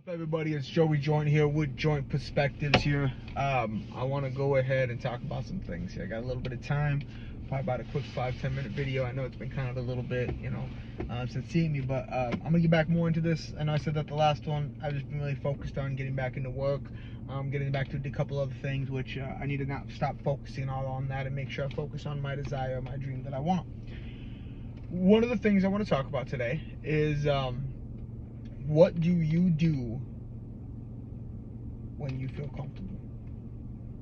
What's up, everybody? It's Joey Joint here with Joint Perspectives here. I want to go ahead and talk about some things here. I got a little bit of time, probably about a quick 5-10 minute video. I know it's been kind of a little bit, since seeing me, but I'm gonna get back more into this. I know I said that the last one. I've just been really focused on getting back into work, getting back to a couple other things, which I need to not stop focusing all on that and make sure I focus on my desire, my dream that I want. One of the things I want to talk about today is what do you do when you feel comfortable?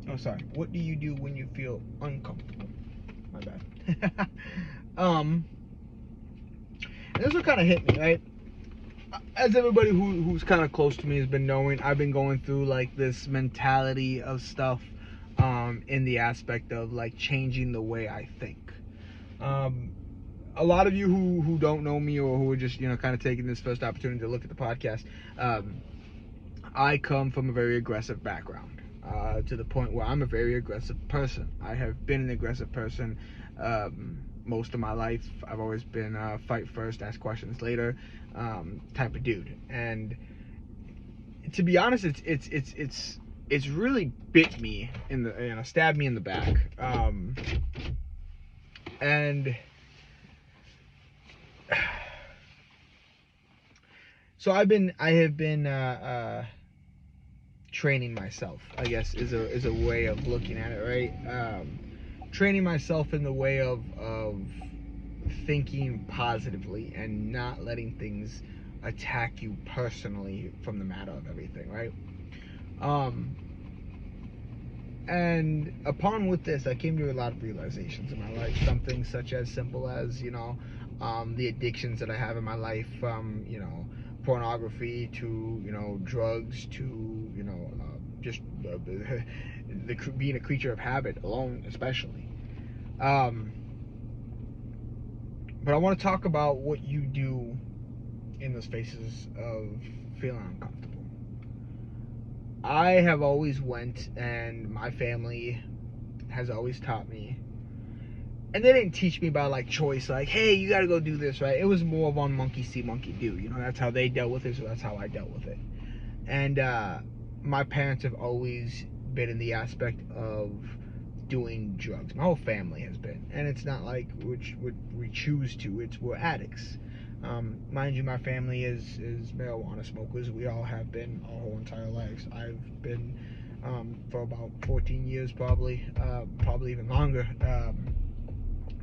Oh, sorry. What do you do when you feel uncomfortable? My bad. And this will kind of hit me, right? As everybody who's kind of close to me has been knowing, I've been going through like this mentality of stuff in the aspect of like changing the way I think. A lot of you who don't know me or who are just kind of taking this first opportunity to look at the podcast, I come from a very aggressive background, to the point where I'm a very aggressive person. I have been an aggressive person most of my life. I've always been fight first, ask questions later type of dude. And to be honest, it's really bit me in the stabbed me in the back. And so I have been training myself, I guess is a way of looking at it, right? Training myself in the way of thinking positively and not letting things attack you personally from the matter of everything, right? And upon with this, I came to a lot of realizations in my life. Something such as simple as the addictions that I have in my life, from pornography to drugs to just being a creature of habit alone, especially. But I want to talk about what you do in those phases of feeling uncomfortable. I have always went, and my family has always taught me, and they didn't teach me about like choice, like, hey, you gotta go do this, right? It was more of on monkey see, monkey do. That's how they dealt with it, so that's how I dealt with it. And my parents have always been in the aspect of doing drugs. My whole family has been, and it's not like we choose to. We're addicts. Mind you, my family is marijuana smokers. We all have been our whole entire lives. I've been for about 14 years, probably even longer,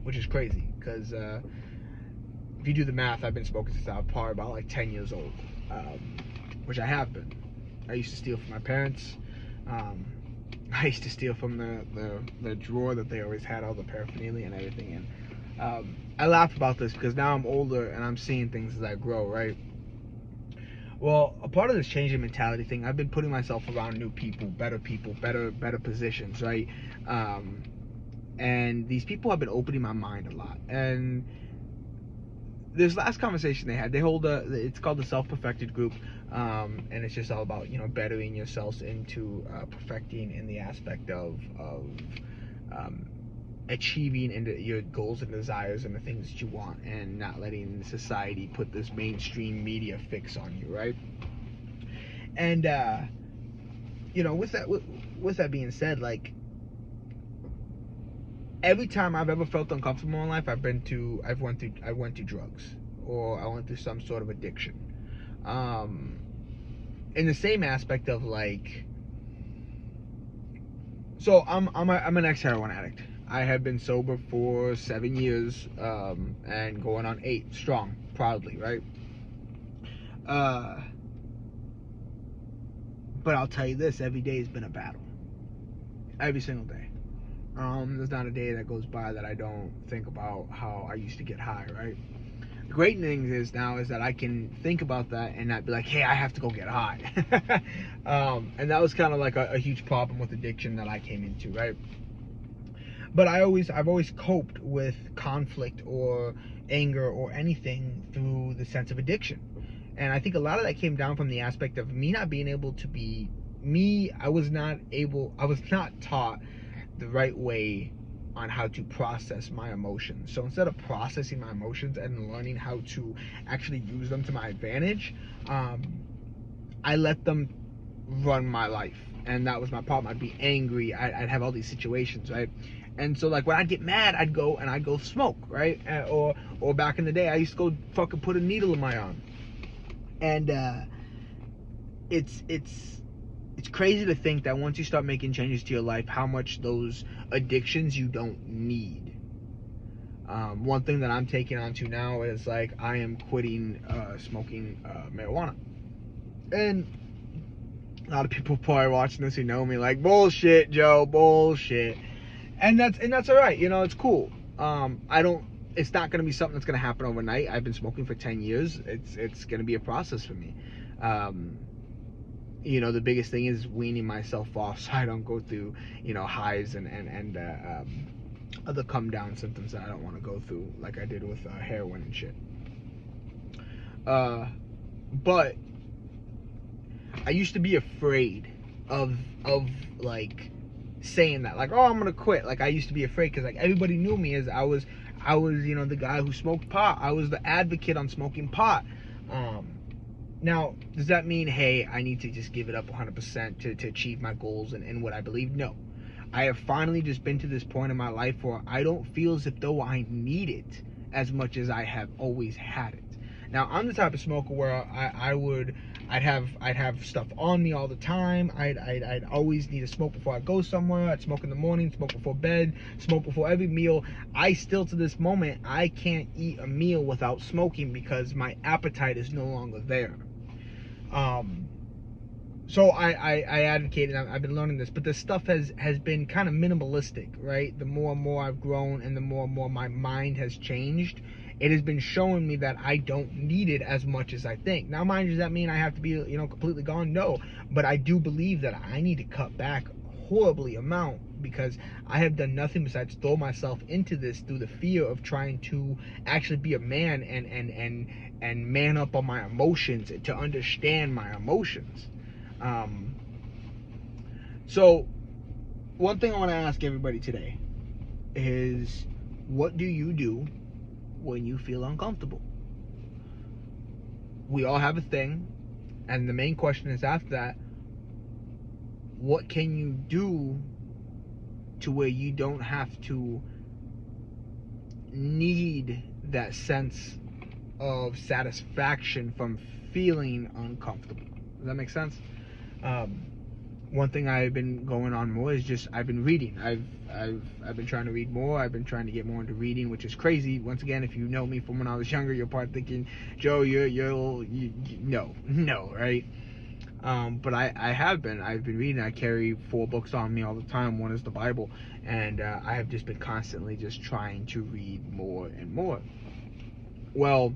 which is crazy because if you do the math, I've been smoking since I was probably about like 10 years old, which I have been. I used to steal from my parents. I used to steal from the drawer that they always had all the paraphernalia and everything in. I laugh about this because now I'm older and I'm seeing things as I grow, right? Well, a part of this change in mentality thing, I've been putting myself around new people, better positions, right? And these people have been opening my mind a lot. And this last conversation they hold it's called the Self-Perfected Group, and it's just all about bettering yourselves into perfecting in the aspect of achieving into your goals and desires and the things that you want, and not letting society put this mainstream media fix on you, right? And with that being said, like, every time I've ever felt uncomfortable in life, I went through drugs, or I went through some sort of addiction. In the same aspect of like, so I'm an ex-heroin addict. I have been sober for 7 years, and going on 8 strong, proudly, right? But I'll tell you this: every day has been a battle. Every single day. There's not a day that goes by that I don't think about how I used to get high, right? The great thing is that I can think about that and not be like, hey, I have to go get high. And that was kind of like a huge problem with addiction that I came into, right? But I've always coped with conflict or anger or anything through the sense of addiction. And I think a lot of that came down from the aspect of me not being able to be me. I was not taught the right way on how to process my emotions. So instead of processing my emotions and learning how to actually use them to my advantage, I let them run my life, and that was my problem. I'd be angry. I'd have all these situations, right? And so, like, when I'd get mad, I'd go smoke, right? Or back in the day, I used to go fucking put a needle in my arm. And it's crazy to think that once you start making changes to your life, how much those addictions you don't need. One thing that I'm taking on to now is, like, I am quitting smoking marijuana. And a lot of people probably watching this who know me, like, bullshit, Joe, bullshit. And that's all right. You know, it's cool. I don't. It's not gonna be something that's gonna happen overnight. I've been smoking for 10 years. It's gonna be a process for me. You know, the biggest thing is weaning myself off so I don't go through, you know, highs and other come down symptoms that I don't want to go through, like I did with heroin and shit. But I used to be afraid of like saying that, like, oh, I'm gonna quit. Like, I used to be afraid because, like, everybody knew me as I was, you know, the guy who smoked pot. I was the advocate on smoking pot. Now, does that mean, hey, I need to just give it up 100% to achieve my goals and what I believe? No. I have finally just been to this point in my life where I don't feel as if though I need it as much as I have always had it. Now, I'm the type of smoker where I'd have stuff on me all the time. I'd always need to smoke before I go somewhere. I'd smoke in the morning, smoke before bed, smoke before every meal. I still, to this moment, I can't eat a meal without smoking because my appetite is no longer there. So I advocate, and I've been learning this, but this stuff has been kind of minimalistic, right? The more and more I've grown and the more my mind has changed, it has been showing me that I don't need it as much as I think. Now, mind you, does that mean I have to be, you know, completely gone? No, but I do believe that I need to cut back horribly amount because I have done nothing besides throw myself into this through the fear of trying to actually be a man and man up on my emotions, to understand my emotions. So one thing I want to ask everybody today is, what do you do when you feel uncomfortable? We all have a thing, and the main question is after that, what can you do to where you don't have to need that sense of satisfaction from feeling uncomfortable? Does that make sense? One thing I've been going on more is just I've been reading. I've been trying to read more. I've been trying to get more into reading, which is crazy. Once again, if you know me from when I was younger, you're probably thinking, Joe, no, right? But I've been reading. I carry 4 books on me all the time. One is the Bible, and I have just been constantly just trying to read more and more. Well,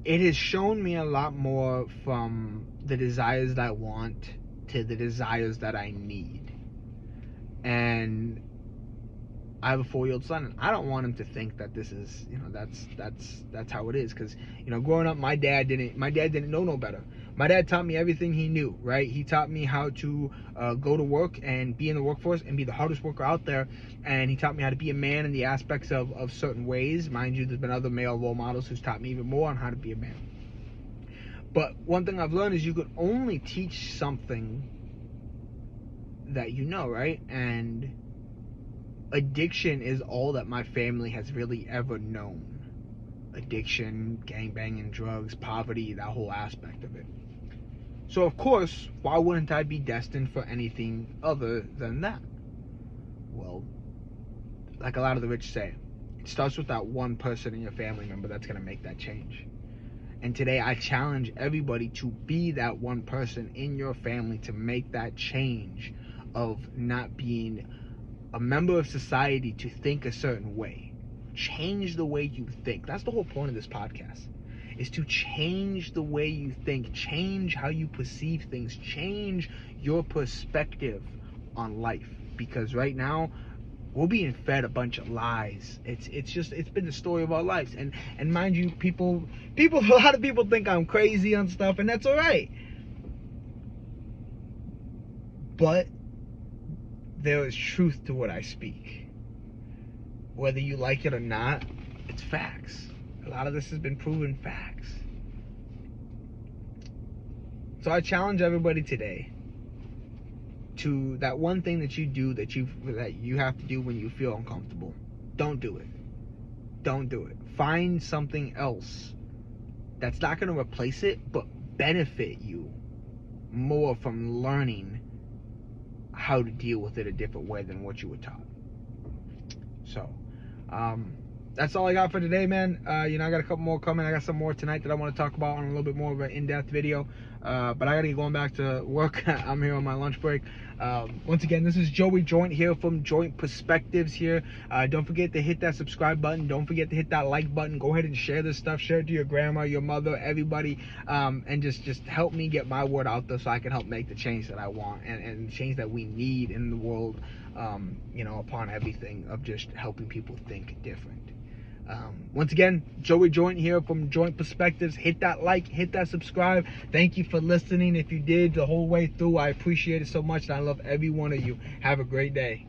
it has shown me a lot more from the desires that I want to the desires that I need. And I have a 4-year-old son, and I don't want him to think that this is, you know, that's how it is. Because, you know, growing up, my dad didn't know no better. My dad taught me everything he knew, right? He taught me how to go to work and be in the workforce and be the hardest worker out there. And he taught me how to be a man in the aspects of certain ways. Mind you, there's been other male role models who's taught me even more on how to be a man. But one thing I've learned is you could only teach something that you know, right? And addiction is all that my family has really ever known. Addiction, gangbanging, drugs, poverty, that whole aspect of it. So of course, why wouldn't I be destined for anything other than that? Well, like a lot of the rich say, it starts with that one person in your family member that's going to make that change. And today I challenge everybody to be that one person in your family to make that change of not being a member of society to think a certain way. Change the way you think. That's the whole point of this podcast, is to change the way you think, change how you perceive things, change your perspective on life. Because right now, we're being fed a bunch of lies. It's been the story of our lives. And mind you, people, a lot of people think I'm crazy on stuff, and that's all right. But there is truth to what I speak. Whether you like it or not, it's facts. A lot of this has been proven facts. So I challenge everybody today to that one thing that you do that you have to do when you feel uncomfortable. Don't do it. Don't do it. Find something else that's not going to replace it, but benefit you more from learning how to deal with it a different way than what you were taught. So, that's all I got for today, man. I got a couple more coming. I got some more tonight that I want to talk about on a little bit more of an in-depth video. But I got to get going back to work. I'm here on my lunch break. Once again, this is Joey Joint here from Joint Perspectives here. Don't forget to hit that subscribe button. Don't forget to hit that like button. Go ahead and share this stuff. Share it to your grandma, your mother, everybody. And just help me get my word out there so I can help make the change that I want and change that we need in the world, upon everything of just helping people think different. Once again, Joey Joint here from Joint Perspectives. Hit that like, hit that subscribe. Thank you for listening. If you did the whole way through, I appreciate it so much, and I love every one of you. Have a great day.